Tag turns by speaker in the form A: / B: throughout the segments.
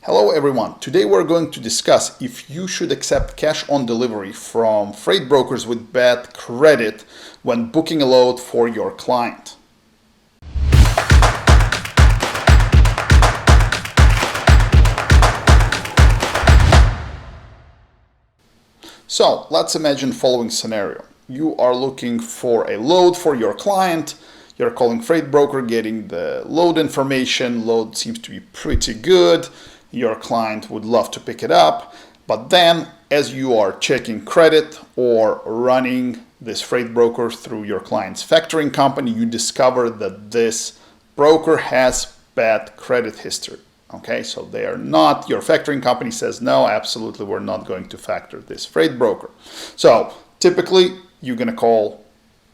A: Hello everyone, today we're going to discuss if you should accept cash on delivery from freight brokers with bad credit when booking a load for your client. So let's imagine following scenario. You are looking for a load for your client. You're calling freight broker, getting the load information. Load seems to be pretty good. Your client would love to pick it up. But then as you are checking credit or running this freight broker through your client's factoring company, you discover that this broker has bad credit history. Okay, so they are not, your factoring company says, no, absolutely, we're not going to factor this freight broker. So typically, you're going to call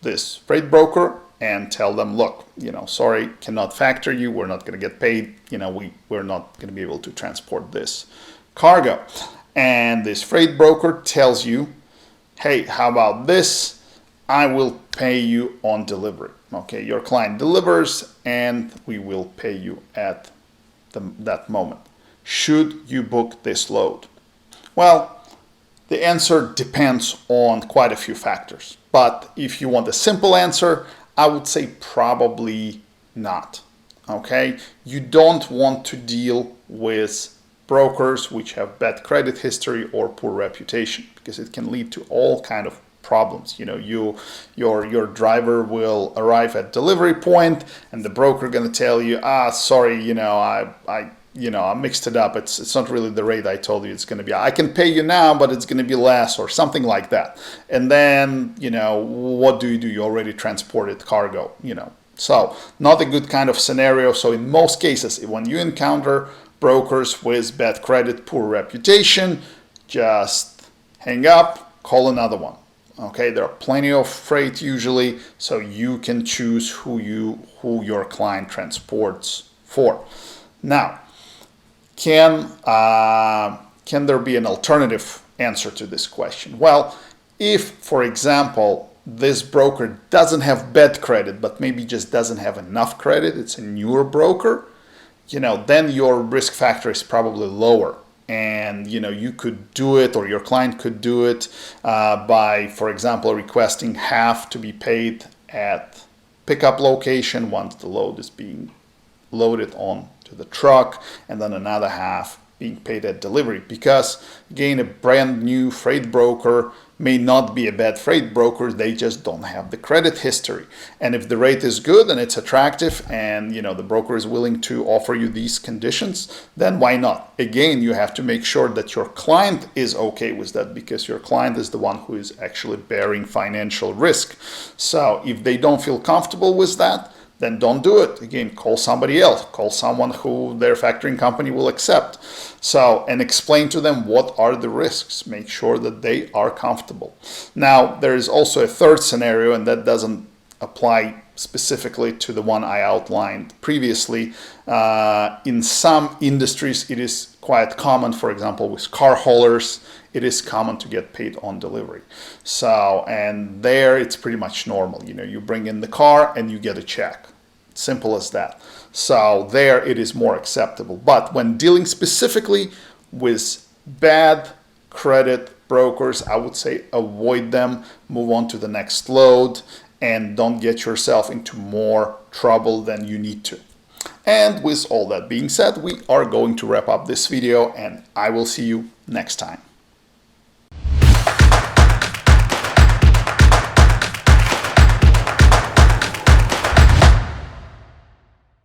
A: this freight broker and tell them, look, sorry, cannot factor you. We're not going to get paid. We're not going to be able to transport this cargo. And this freight broker tells you, hey, how about this? I will pay you on delivery. Okay, your client delivers and we will pay you at that moment. Should you book this load? Well, the answer depends on quite a few factors. But if you want a simple answer, I would say probably not. Okay? You don't want to deal with brokers which have bad credit history or poor reputation, because it can lead to all kind of problems. Your driver will arrive at delivery point and the broker going to tell you, sorry, I mixed it up. It's not really the rate I told you it's going to be. I can pay you now, but it's going to be less or something like that. And then, what do? You already transported cargo, So not a good kind of scenario. So in most cases, when you encounter brokers with bad credit, poor reputation, just hang up, call another one. Okay, there are plenty of freight usually, so you can choose who your client transports for. Now, can there be an alternative answer to this question? Well, if, for example, this broker doesn't have bad credit, but maybe just doesn't have enough credit, it's a newer broker, then your risk factor is probably lower. And you could do it, or your client could do it by, for example, requesting half to be paid at pickup location once the load is being loaded on to the truck, and then another half being paid at delivery. Because again, a brand new freight broker may not be a bad freight broker, they just don't have the credit history. And if the rate is good and it's attractive and the broker is willing to offer you these conditions, then why not? Again, you have to make sure that your client is okay with that, because your client is the one who is actually bearing financial risk. So if they don't feel comfortable with that, then don't do it. Again, call somebody else, call someone who their factoring company will accept. So, and explain to them what are the risks. Make sure that they are comfortable. Now, there is also a third scenario, and that doesn't apply specifically to the one I outlined previously. In some industries, it is quite common, for example, with car haulers, it is common to get paid on delivery. So, and there it's pretty much normal. You bring in the car and you get a check. Simple as that. So there it is more acceptable. But when dealing specifically with bad credit brokers, I would say avoid them, move on to the next load, and don't get yourself into more trouble than you need to. And with all that being said, we are going to wrap up this video, and I will see you next time.